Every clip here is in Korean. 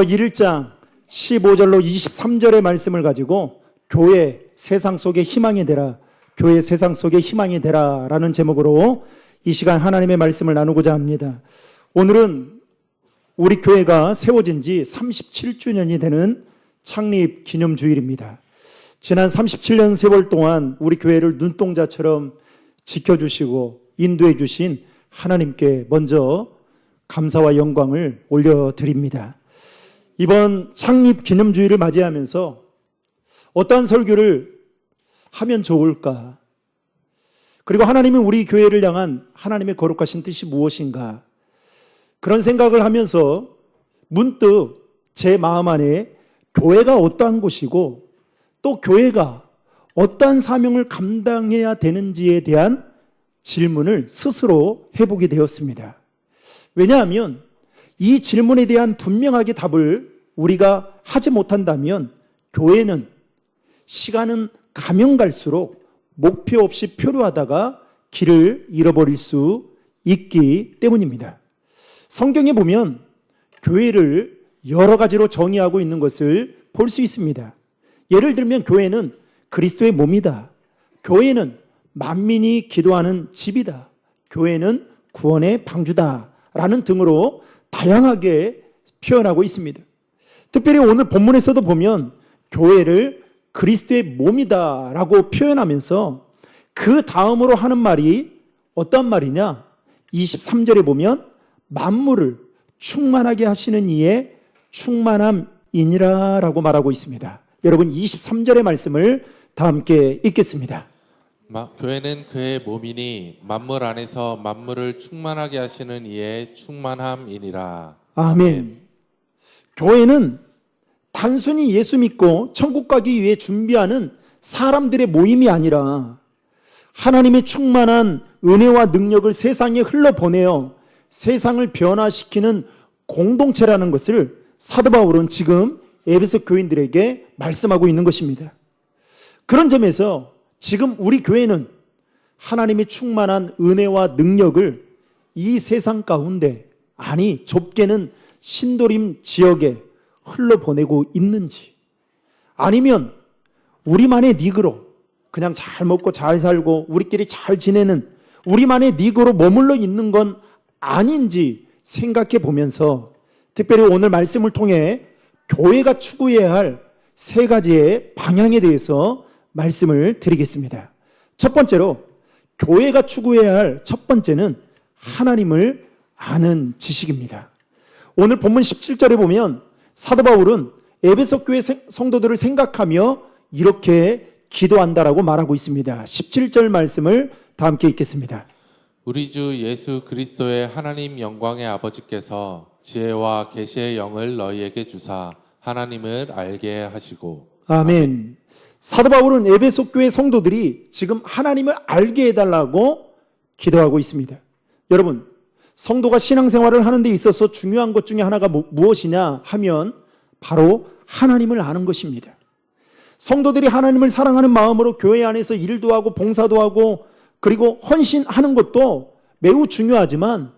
1장 15절로 23절의 말씀을 가지고 교회 세상 속의 희망이 되라, 교회 세상 속의 희망이 되라 라는 제목으로 이 시간 하나님의 말씀을 나누고자 합니다. 오늘은 우리 교회가 세워진 지 37주년이 되는 창립 기념주일입니다. 지난 37년 세월 동안 우리 교회를 눈동자처럼 지켜주시고 인도해 주신 하나님께 먼저 감사와 영광을 올려드립니다. 이번 창립 기념주일을 맞이하면서 어떠한 설교를 하면 좋을까? 그리고 하나님이 우리 교회를 향한 하나님의 거룩하신 뜻이 무엇인가? 그런 생각을 하면서 문득 제 마음 안에 교회가 어떠한 곳이고 또 교회가 어떠한 사명을 감당해야 되는지에 대한 질문을 스스로 해보게 되었습니다. 왜냐하면 이 질문에 대한 분명하게 답을 우리가 하지 못한다면 교회는 시간은 가면 갈수록 목표 없이 표류하다가 길을 잃어버릴 수 있기 때문입니다. 성경에 보면 교회를 여러 가지로 정의하고 있는 것을 볼 수 있습니다. 예를 들면 교회는 그리스도의 몸이다. 교회는 만민이 기도하는 집이다. 교회는 구원의 방주다. 라는 등으로 다양하게 표현하고 있습니다. 특별히 오늘 본문에서도 보면 교회를 그리스도의 몸이다 라고 표현하면서 그 다음으로 하는 말이 어떤 말이냐? 23절에 보면 만물을 충만하게 하시는 이의 충만함이니라 라고 말하고 있습니다. 여러분 23절의 말씀을 다 함께 읽겠습니다. 교회는 그의 몸이니 만물 안에서 만물을 충만하게 하시는 이의 충만함이니라. 아멘. 교회는 단순히 예수 믿고 천국 가기 위해 준비하는 사람들의 모임이 아니라 하나님의 충만한 은혜와 능력을 세상에 흘러보내어 세상을 변화시키는 공동체라는 것을 사도 바울은 지금 에베소 교인들에게 말씀하고 있는 것입니다. 그런 점에서 지금 우리 교회는 하나님의 충만한 은혜와 능력을 이 세상 가운데, 아니 좁게는 신도림 지역에 흘러보내고 있는지, 아니면 우리만의 닉으로 그냥 잘 먹고 잘 살고 우리끼리 잘 지내는 우리만의 닉으로 머물러 있는 건 아닌지 생각해 보면서 특별히 오늘 말씀을 통해 교회가 추구해야 할 세 가지의 방향에 대해서 말씀을 드리겠습니다. 첫 번째로 교회가 추구해야 할 첫 번째는 하나님을 아는 지식입니다. 오늘 본문 17절에 보면 사도 바울은 에베소 교회 성도들을 생각하며 이렇게 기도한다라고 말하고 있습니다. 17절 말씀을 다 함께 읽겠습니다. 우리 주 예수 그리스도의 하나님 영광의 아버지께서 지혜와 계시의 영을 너희에게 주사 하나님을 알게 하시고. 아멘. 사도 바울은 에베소 교회 성도들이 지금 하나님을 알게 해달라고 기도하고 있습니다. 여러분, 성도가 신앙생활을 하는 데 있어서 중요한 것 중에 하나가 무엇이냐 하면 바로 하나님을 아는 것입니다. 성도들이 하나님을 사랑하는 마음으로 교회 안에서 일도 하고 봉사도 하고 그리고 헌신하는 것도 매우 중요하지만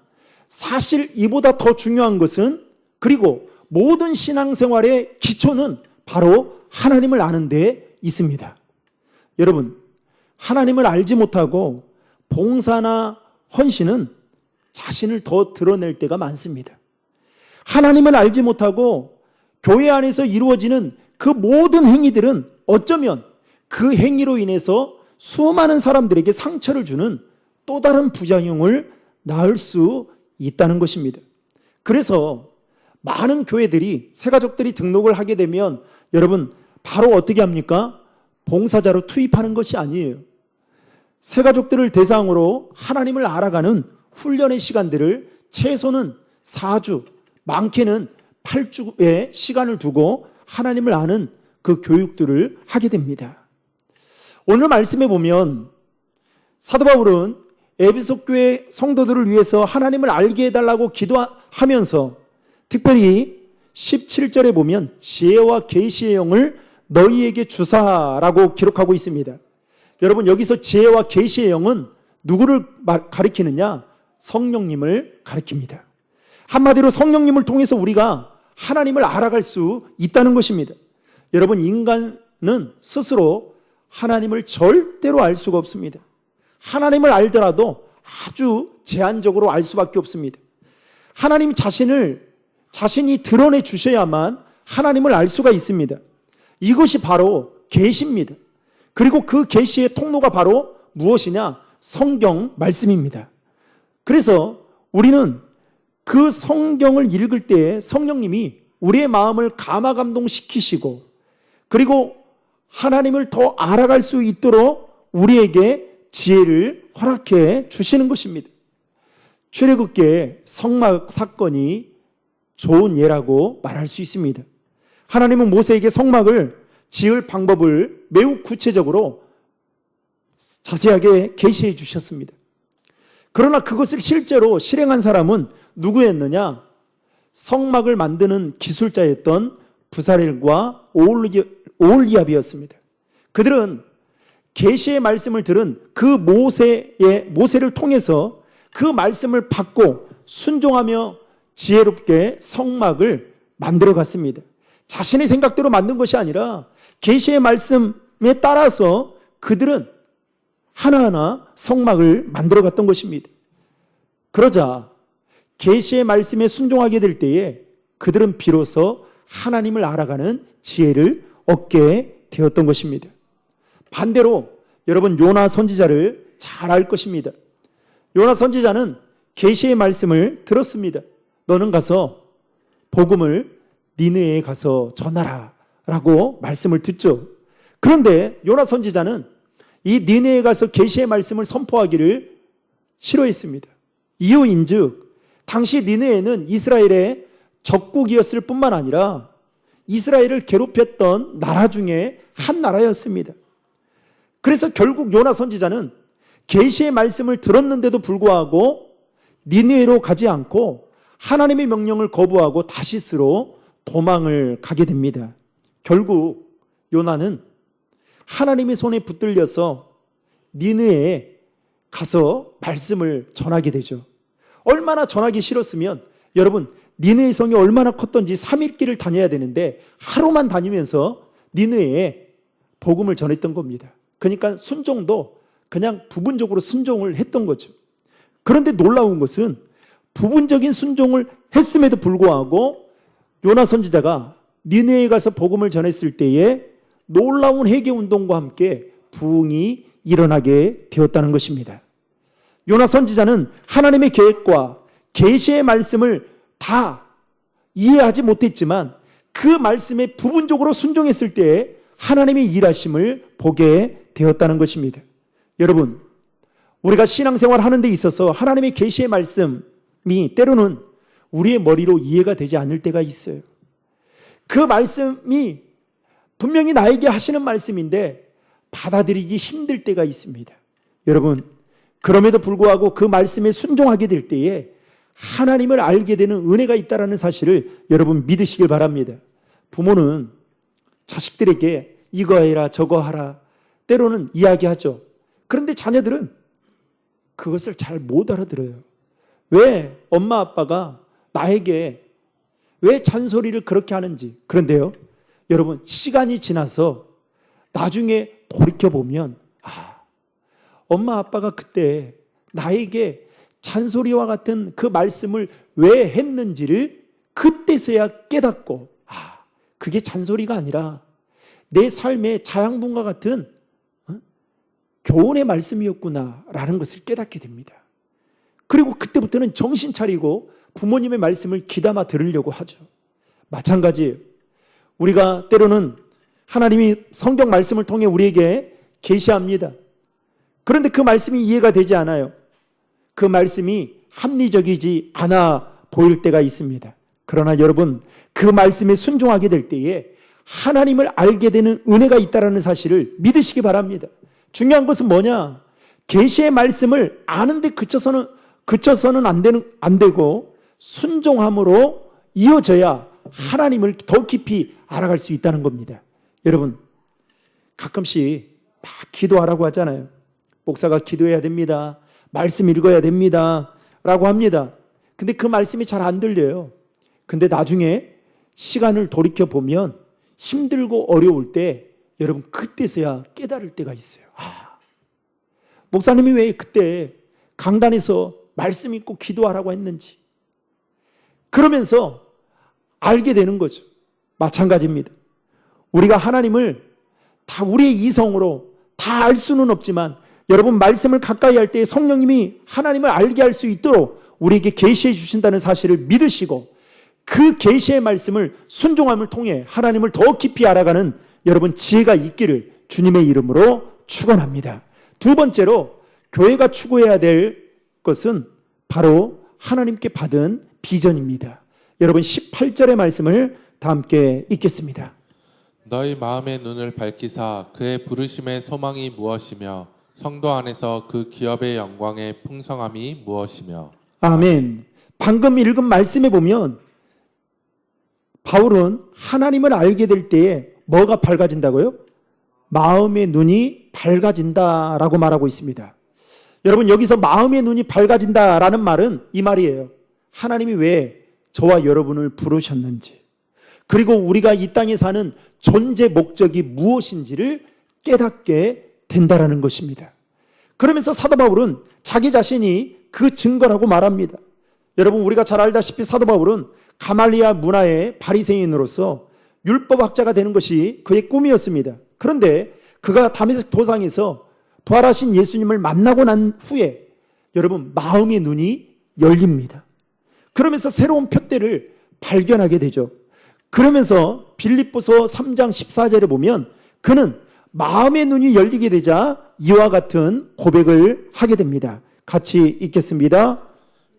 사실 이보다 더 중요한 것은, 그리고 모든 신앙생활의 기초는 바로 하나님을 아는 데 있습니다. 여러분, 하나님을 알지 못하고 봉사나 헌신은 자신을 더 드러낼 때가 많습니다. 하나님을 알지 못하고 교회 안에서 이루어지는 그 모든 행위들은 어쩌면 그 행위로 인해서 수많은 사람들에게 상처를 주는 또 다른 부작용을 낳을 수 있다는 것입니다. 그래서 많은 교회들이, 새가족들이 등록을 하게 되면 여러분 바로 어떻게 합니까? 봉사자로 투입하는 것이 아니에요. 새가족들을 대상으로 하나님을 알아가는 훈련의 시간들을 최소는 4주, 많게는 8주의 시간을 두고 하나님을 아는 그 교육들을 하게 됩니다. 오늘 말씀에 보면 사도 바울은 에베소 교회 성도들을 위해서 하나님을 알게 해달라고 기도하면서 특별히 17절에 보면 지혜와 계시의 영을 너희에게 주사라고 기록하고 있습니다. 여러분, 여기서 지혜와 계시의 영은 누구를 가리키느냐? 성령님을 가리킵니다. 한마디로 성령님을 통해서 우리가 하나님을 알아갈 수 있다는 것입니다. 여러분, 인간은 스스로 하나님을 절대로 알 수가 없습니다. 하나님을 알더라도 아주 제한적으로 알 수밖에 없습니다. 하나님 자신이 드러내 주셔야만 하나님을 알 수가 있습니다. 이것이 바로 계시입니다. 그리고 그 계시의 통로가 바로 무엇이냐? 성경 말씀입니다. 그래서 우리는 그 성경을 읽을 때에 성령님이 우리의 마음을 감화감동시키시고, 그리고 하나님을 더 알아갈 수 있도록 우리에게 지혜를 허락해 주시는 것입니다. 출애굽기의 성막 사건이 좋은 예라고 말할 수 있습니다. 하나님은 모세에게 성막을 지을 방법을 매우 구체적으로 자세하게 계시해 주셨습니다. 그러나 그것을 실제로 실행한 사람은 누구였느냐? 성막을 만드는 기술자였던 부사렐과 오홀리압이었습니다. 그들은 계시의 말씀을 들은 그 모세를 통해서 그 말씀을 받고 순종하며 지혜롭게 성막을 만들어 갔습니다. 자신의 생각대로 만든 것이 아니라 계시의 말씀에 따라서 그들은 하나하나 성막을 만들어 갔던 것입니다. 그러자 계시의 말씀에 순종하게 될 때에 그들은 비로소 하나님을 알아가는 지혜를 얻게 되었던 것입니다. 반대로 여러분, 요나 선지자를 잘 알 것입니다. 요나 선지자는 계시의 말씀을 들었습니다. 너는 가서 복음을 니느웨에 가서 전하라 라고 말씀을 듣죠. 그런데 요나 선지자는 이 니느웨에 가서 계시의 말씀을 선포하기를 싫어했습니다. 이유인즉 당시 니느웨는 이스라엘의 적국이었을 뿐만 아니라 이스라엘을 괴롭혔던 나라 중에 한 나라였습니다. 그래서 결국 요나 선지자는 계시의 말씀을 들었는데도 불구하고 니느웨로 가지 않고 하나님의 명령을 거부하고 다시스로 도망을 가게 됩니다. 결국 요나는 하나님의 손에 붙들려서 니느웨에 가서 말씀을 전하게 되죠. 얼마나 전하기 싫었으면, 여러분, 니느웨 성이 얼마나 컸던지 3일 길을 다녀야 되는데 하루만 다니면서 니느웨에 복음을 전했던 겁니다. 그러니까 순종도 그냥 부분적으로 순종을 했던 거죠. 그런데 놀라운 것은 부분적인 순종을 했음에도 불구하고 요나 선지자가 니느웨에 가서 복음을 전했을 때에 놀라운 회개운동과 함께 부흥이 일어나게 되었다는 것입니다. 요나 선지자는 하나님의 계획과 계시의 말씀을 다 이해하지 못했지만 그 말씀에 부분적으로 순종했을 때에 하나님의 일하심을 보게 되었다는 것입니다. 여러분, 우리가 신앙생활 하는 데 있어서 하나님의 계시의 말씀이 때로는 우리의 머리로 이해가 되지 않을 때가 있어요. 그 말씀이 분명히 나에게 하시는 말씀인데 받아들이기 힘들 때가 있습니다. 여러분, 그럼에도 불구하고 그 말씀에 순종하게 될 때에 하나님을 알게 되는 은혜가 있다는 사실을 여러분 믿으시길 바랍니다. 부모는 자식들에게 이거 해라 저거 하라 때로는 이야기하죠. 그런데 자녀들은 그것을 잘 못 알아들어요. 왜 엄마 아빠가 나에게 왜 잔소리를 그렇게 하는지. 그런데요, 여러분, 시간이 지나서 나중에 돌이켜보면 엄마 아빠가 그때 나에게 잔소리와 같은 그 말씀을 왜 했는지를 그때서야 깨닫고 그게 잔소리가 아니라 내 삶의 자양분과 같은 교훈의 말씀이었구나라는 것을 깨닫게 됩니다. 그리고 그때부터는 정신 차리고 부모님의 말씀을 귀담아 들으려고 하죠. 마찬가지예요. 우리가 때로는 하나님이 성경 말씀을 통해 우리에게 계시합니다. 그런데 그 말씀이 이해가 되지 않아요. 그 말씀이 합리적이지 않아 보일 때가 있습니다. 그러나 여러분, 그 말씀에 순종하게 될 때에 하나님을 알게 되는 은혜가 있다는 사실을 믿으시기 바랍니다. 중요한 것은 뭐냐? 계시의 말씀을 아는데 그쳐서는 안 되고 순종함으로 이어져야 하나님을 더 깊이 알아갈 수 있다는 겁니다. 여러분, 가끔씩 막 기도하라고 하잖아요. 목사가 기도해야 됩니다. 말씀 읽어야 됩니다. 라고 합니다. 근데 그 말씀이 잘 안 들려요. 근데 나중에 시간을 돌이켜 보면 힘들고 어려울 때 여러분 그때서야 깨달을 때가 있어요. 목사님이 왜 그때 강단에서 말씀 읽고 기도하라고 했는지 그러면서 알게 되는 거죠. 마찬가지입니다. 우리가 하나님을 다 우리의 이성으로 다 알 수는 없지만 여러분 말씀을 가까이 할 때 성령님이 하나님을 알게 할 수 있도록 우리에게 계시해 주신다는 사실을 믿으시고 그 계시의 말씀을 순종함을 통해 하나님을 더 깊이 알아가는 여러분 지혜가 있기를 주님의 이름으로 축원합니다. 두 번째로 교회가 추구해야 될 것은 바로 하나님께 받은 비전입니다. 여러분 18절의 말씀을 다 함께 읽겠습니다. 너희 마음의 눈을 밝히사 그의 부르심의 소망이 무엇이며 성도 안에서 그 기업의 영광의 풍성함이 무엇이며. 아멘. 방금 읽은 말씀에 보면 바울은 하나님을 알게 될 때에 뭐가 밝아진다고요? 마음의 눈이 밝아진다라고 말하고 있습니다. 여러분 여기서 마음의 눈이 밝아진다라는 말은 이 말이에요. 하나님이 왜 저와 여러분을 부르셨는지 그리고 우리가 이 땅에 사는 존재 목적이 무엇인지를 깨닫게 된다라는 것입니다. 그러면서 사도 바울은 자기 자신이 그 증거라고 말합니다. 여러분 우리가 잘 알다시피 사도 바울은 가말리아 문화의 바리새인으로서 율법학자가 되는 것이 그의 꿈이었습니다. 그런데 그가 다메섹 도상에서 부활하신 예수님을 만나고 난 후에 여러분 마음의 눈이 열립니다. 그러면서 새로운 표대를 발견하게 되죠. 그러면서 빌립보서 3장 14절에 보면 그는 마음의 눈이 열리게 되자 이와 같은 고백을 하게 됩니다. 같이 읽겠습니다.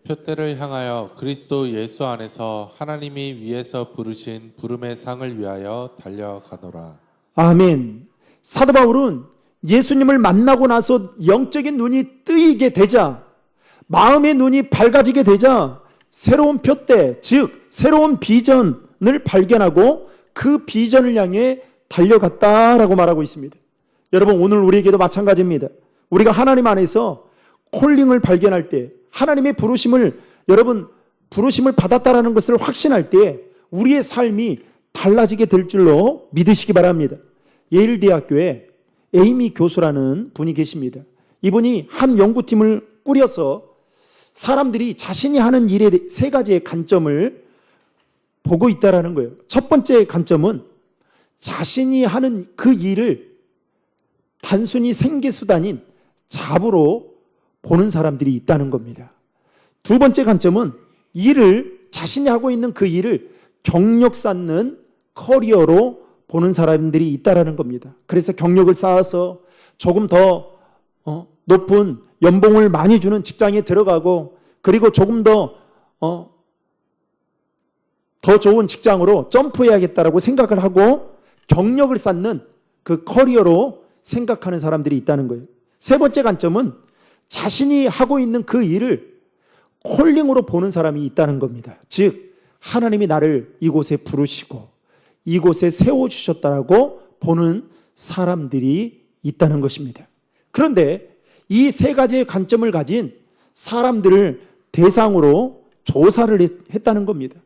표대를 향하여 그리스도 예수 안에서 하나님이 위에서 부르신 부름의 상을 위하여 달려가노라. 아멘. 사도 바울은 예수님을 만나고 나서 영적인 눈이 뜨이게 되자 마음의 눈이 밝아지게 되자 새로운 표대, 즉 새로운 비전을 발견하고 그 비전을 향해 달려갔다라고 말하고 있습니다. 여러분 오늘 우리에게도 마찬가지입니다. 우리가 하나님 안에서 콜링을 발견할 때 하나님의 부르심을 여러분 부르심을 받았다라는 것을 확신할 때 우리의 삶이 달라지게 될 줄로 믿으시기 바랍니다. 예일대학교에 에이미 교수라는 분이 계십니다. 이분이 한 연구팀을 꾸려서 사람들이 자신이 하는 일에 세 가지의 관점을 보고 있다라는 거예요. 첫 번째 관점은 자신이 하는 그 일을 단순히 생계수단인 잡으로 보는 사람들이 있다는 겁니다. 두 번째 관점은 자신이 하고 있는 그 일을 경력 쌓는 커리어로 보는 사람들이 있다는 겁니다. 그래서 경력을 쌓아서 조금 더 높은 연봉을 많이 주는 직장에 들어가고 그리고 조금 더 좋은 직장으로 점프해야겠다라고 생각을 하고 경력을 쌓는 그 커리어로 생각하는 사람들이 있다는 거예요. 세 번째 관점은 자신이 하고 있는 그 일을 콜링으로 보는 사람이 있다는 겁니다. 즉 하나님이 나를 이곳에 부르시고 이곳에 세워주셨다라고 보는 사람들이 있다는 것입니다. 그런데 이 세 가지의 관점을 가진 사람들을 대상으로 조사를 했다는 겁니다.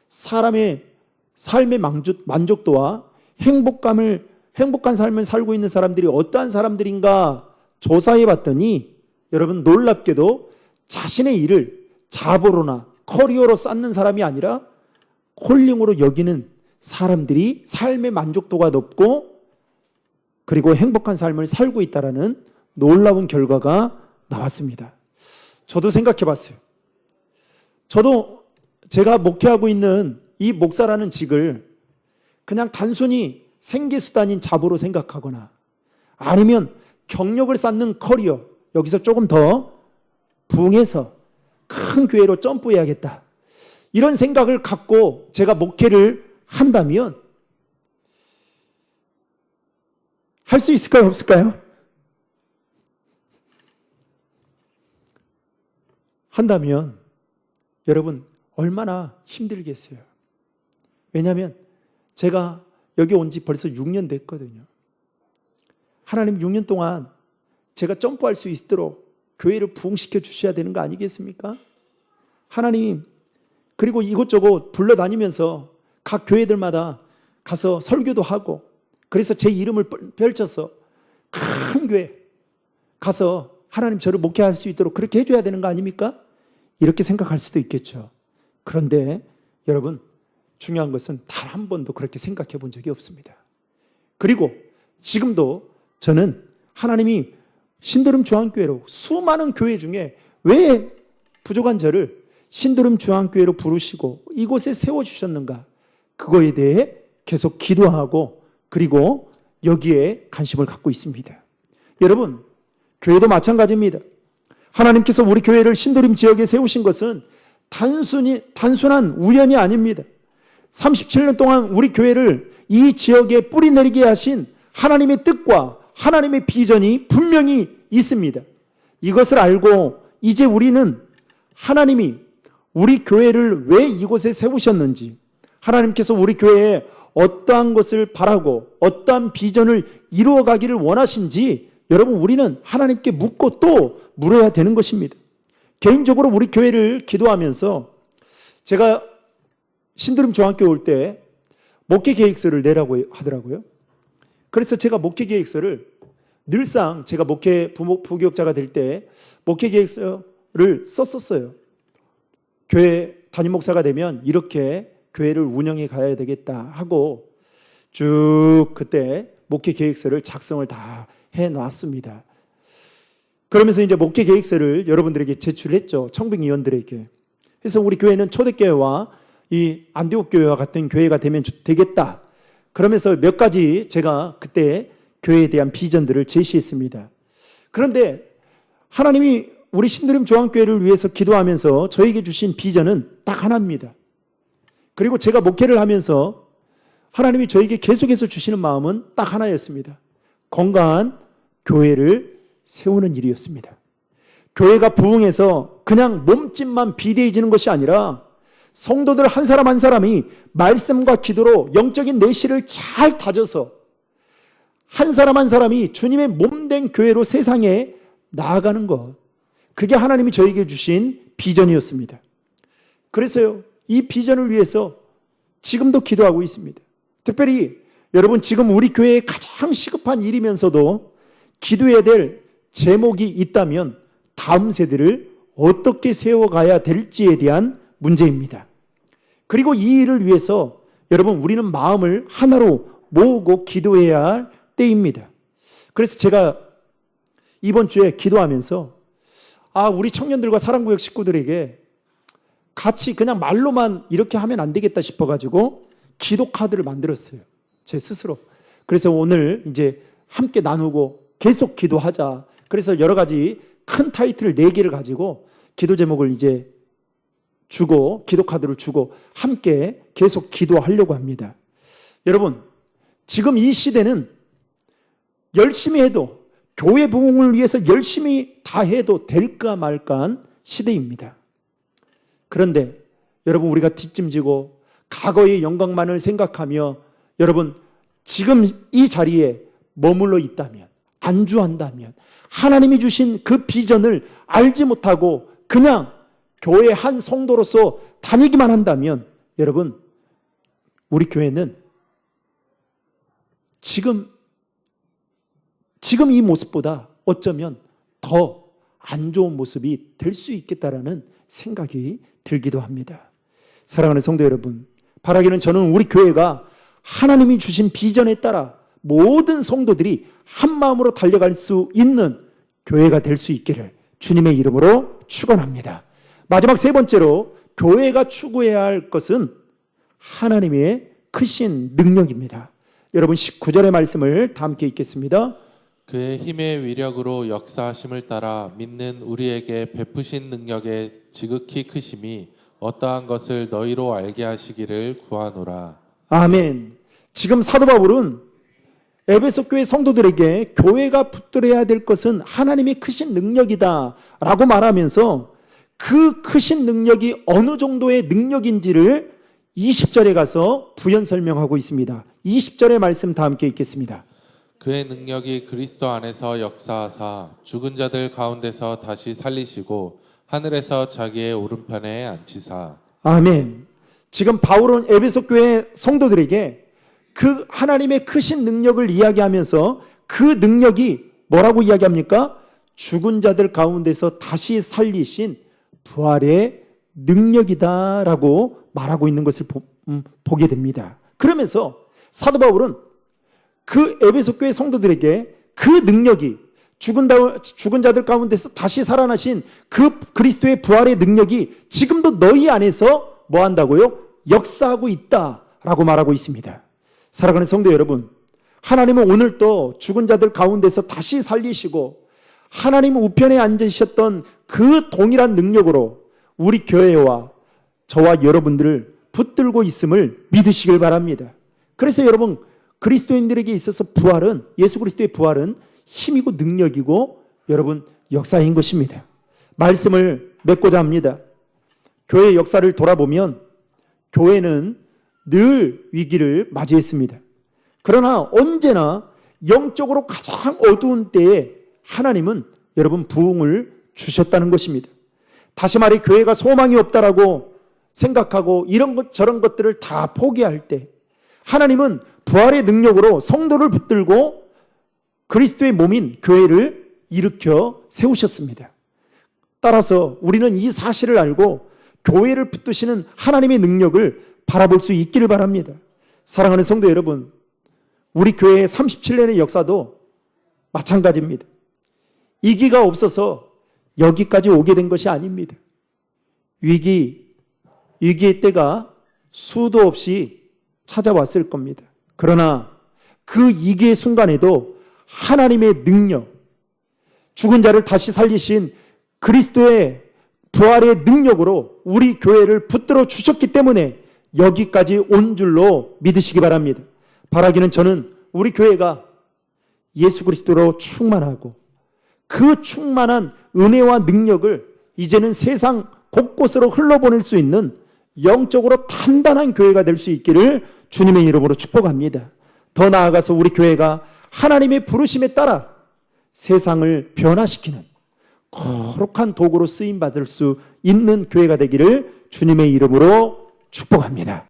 사람의 삶의 만족도와 행복한 삶을 살고 있는 사람들이 어떠한 사람들인가 조사해 봤더니 여러분 놀랍게도 자신의 일을 잡으로나 커리어로 쌓는 사람이 아니라 콜링으로 여기는 사람들이 삶의 만족도가 높고 그리고 행복한 삶을 살고 있다는 놀라운 결과가 나왔습니다. 저도 생각해 봤어요. 저도 제가 목회하고 있는 이 목사라는 직을 그냥 단순히 생계수단인 잡으로 생각하거나 아니면 경력을 쌓는 커리어, 여기서 조금 더 부흥해서 큰 교회로 점프해야겠다. 이런 생각을 갖고 제가 목회를 한다면 할 수 있을까요? 없을까요? 한다면 여러분 얼마나 힘들겠어요. 왜냐하면 제가 여기 온 지 벌써 6년 됐거든요. 하나님 6년 동안 제가 점프할 수 있도록 교회를 부흥시켜 주셔야 되는 거 아니겠습니까? 하나님, 그리고 이곳저곳 불러다니면서 각 교회들마다 가서 설교도 하고, 그래서 제 이름을 펼쳐서 큰 교회 가서 하나님 저를 목회할 수 있도록 그렇게 해줘야 되는 거 아닙니까? 이렇게 생각할 수도 있겠죠. 그런데 여러분, 중요한 것은 단 한 번도 그렇게 생각해 본 적이 없습니다. 그리고 지금도 저는 하나님이 신도림 중앙교회로 수많은 교회 중에 왜 부족한 저를 신도림 중앙교회로 부르시고 이곳에 세워주셨는가, 그거에 대해 계속 기도하고 그리고 여기에 관심을 갖고 있습니다. 여러분, 교회도 마찬가지입니다. 하나님께서 우리 교회를 신도림 지역에 세우신 것은 단순한 우연이 아닙니다. 37년 동안 우리 교회를 이 지역에 뿌리 내리게 하신 하나님의 뜻과 하나님의 비전이 분명히 있습니다. 이것을 알고 이제 우리는 하나님이 우리 교회를 왜 이곳에 세우셨는지, 하나님께서 우리 교회에 어떠한 것을 바라고 어떠한 비전을 이루어가기를 원하신지 여러분, 우리는 하나님께 묻고 또 물어야 되는 것입니다. 개인적으로 우리 교회를 기도하면서 제가 신도림 중학교 올 때 목회 계획서를 내라고 하더라고요. 그래서 제가 목회 계획서를 늘상 제가 부교육자가 될 때 목회 계획서를 썼었어요. 교회 담임 목사가 되면 이렇게 교회를 운영해 가야 되겠다 하고 쭉 그때 목회 계획서를 작성을 다 해놨습니다. 그러면서 이제 목회 계획서를 여러분들에게 제출했죠. 청빙위원들에게. 그래서 우리 교회는 초대교회와 이 안디옥 교회와 같은 교회가 되면 되겠다. 그러면서 몇 가지 제가 그때 교회에 대한 비전들을 제시했습니다. 그런데 하나님이 우리 신도림 중앙교회를 위해서 기도하면서 저에게 주신 비전은 딱 하나입니다. 그리고 제가 목회를 하면서 하나님이 저에게 계속해서 주시는 마음은 딱 하나였습니다. 건강한 교회를 세우는 일이었습니다. 교회가 부흥해서 그냥 몸집만 비대해지는 것이 아니라 성도들 한 사람 한 사람이 말씀과 기도로 영적인 내실을 잘 다져서 한 사람 한 사람이 주님의 몸된 교회로 세상에 나아가는 것, 그게 하나님이 저에게 주신 비전이었습니다. 그래서요, 이 비전을 위해서 지금도 기도하고 있습니다. 특별히 여러분, 지금 우리 교회에 가장 시급한 일이면서도 기도해야 될 제목이 있다면 다음 세대를 어떻게 세워가야 될지에 대한 문제입니다. 그리고 이 일을 위해서 여러분, 우리는 마음을 하나로 모으고 기도해야 할 때입니다. 그래서 제가 이번 주에 기도하면서 우리 청년들과 사랑구역 식구들에게 같이 그냥 말로만 이렇게 하면 안 되겠다 싶어가지고 기도 카드를 만들었어요. 제 스스로. 그래서 오늘 이제 함께 나누고 계속 기도하자. 그래서 여러 가지 큰 타이틀 4개를 가지고 기도 제목을 이제 주고 기도 카드를 주고 함께 계속 기도하려고 합니다. 여러분, 지금 이 시대는 열심히 해도 교회 부흥을 위해서 열심히 다 해도 될까 말까한 시대입니다. 그런데 여러분, 우리가 뒷짐지고 과거의 영광만을 생각하며 여러분, 지금 이 자리에 머물러 있다면, 안주한다면, 하나님이 주신 그 비전을 알지 못하고 그냥 교회 한 성도로서 다니기만 한다면 여러분, 우리 교회는 지금 이 모습보다 어쩌면 더 안 좋은 모습이 될 수 있겠다라는 생각이 들기도 합니다. 사랑하는 성도 여러분, 바라기는 저는 우리 교회가 하나님이 주신 비전에 따라 모든 성도들이 한 마음으로 달려갈 수 있는 교회가 될 수 있기를 주님의 이름으로 축원합니다. 마지막 세 번째로 교회가 추구해야 할 것은 하나님의 크신 능력입니다. 여러분, 19절의 말씀을 다 함께 읽겠습니다. 그의 힘의 위력으로 역사하심을 따라 믿는 우리에게 베푸신 능력의 지극히 크심이 어떠한 것을 너희로 알게 하시기를 구하노라. 아멘. 지금 사도 바울은 에베소 교회 성도들에게 교회가 붙들어야 될 것은 하나님의 크신 능력이다 라고 말하면서 그 크신 능력이 어느 정도의 능력인지를 20절에 가서 부연 설명하고 있습니다. 20절의 말씀 다 함께 읽겠습니다. 그의 능력이 그리스도 안에서 역사하사 죽은 자들 가운데서 다시 살리시고 하늘에서 자기의 오른편에 앉히사. 아멘. 지금 바울은 에베소 교회 성도들에게 그 하나님의 크신 능력을 이야기하면서 그 능력이 뭐라고 이야기합니까? 죽은 자들 가운데서 다시 살리신 부활의 능력이다라고 말하고 있는 것을 보게 됩니다. 그러면서 사도 바울은 그 에베소 교회 성도들에게 그 능력이 죽은 자들 가운데서 다시 살아나신 그 그리스도의 부활의 능력이 지금도 너희 안에서 뭐 한다고요? 역사하고 있다라고 말하고 있습니다. 사랑하는 성도 여러분, 하나님은 오늘도 죽은 자들 가운데서 다시 살리시고 하나님 우편에 앉으셨던 그 동일한 능력으로 우리 교회와 저와 여러분들을 붙들고 있음을 믿으시길 바랍니다. 그래서 여러분, 그리스도인들에게 있어서 부활은, 예수 그리스도의 부활은 힘이고 능력이고 여러분 역사인 것입니다. 말씀을 맺고자 합니다. 교회 역사를 돌아보면 교회는 늘 위기를 맞이했습니다. 그러나 언제나 영적으로 가장 어두운 때에 하나님은 여러분 부흥을 주셨다는 것입니다. 다시 말해 교회가 소망이 없다라고 생각하고 이런 것 저런 것들을 다 포기할 때 하나님은 부활의 능력으로 성도를 붙들고 그리스도의 몸인 교회를 일으켜 세우셨습니다. 따라서 우리는 이 사실을 알고 교회를 붙드시는 하나님의 능력을 바라볼 수 있기를 바랍니다. 사랑하는 성도 여러분, 우리 교회의 37년의 역사도 마찬가지입니다. 위기가 없어서 여기까지 오게 된 것이 아닙니다. 위기의 때가 수도 없이 찾아왔을 겁니다. 그러나 그 위기의 순간에도 하나님의 능력, 죽은 자를 다시 살리신 그리스도의 부활의 능력으로 우리 교회를 붙들어 주셨기 때문에 여기까지 온 줄로 믿으시기 바랍니다. 바라기는 저는 우리 교회가 예수 그리스도로 충만하고 그 충만한 은혜와 능력을 이제는 세상 곳곳으로 흘러보낼 수 있는 영적으로 단단한 교회가 될 수 있기를 주님의 이름으로 축복합니다. 더 나아가서 우리 교회가 하나님의 부르심에 따라 세상을 변화시키는 거룩한 도구로 쓰임받을 수 있는 교회가 되기를 주님의 이름으로 축복합니다.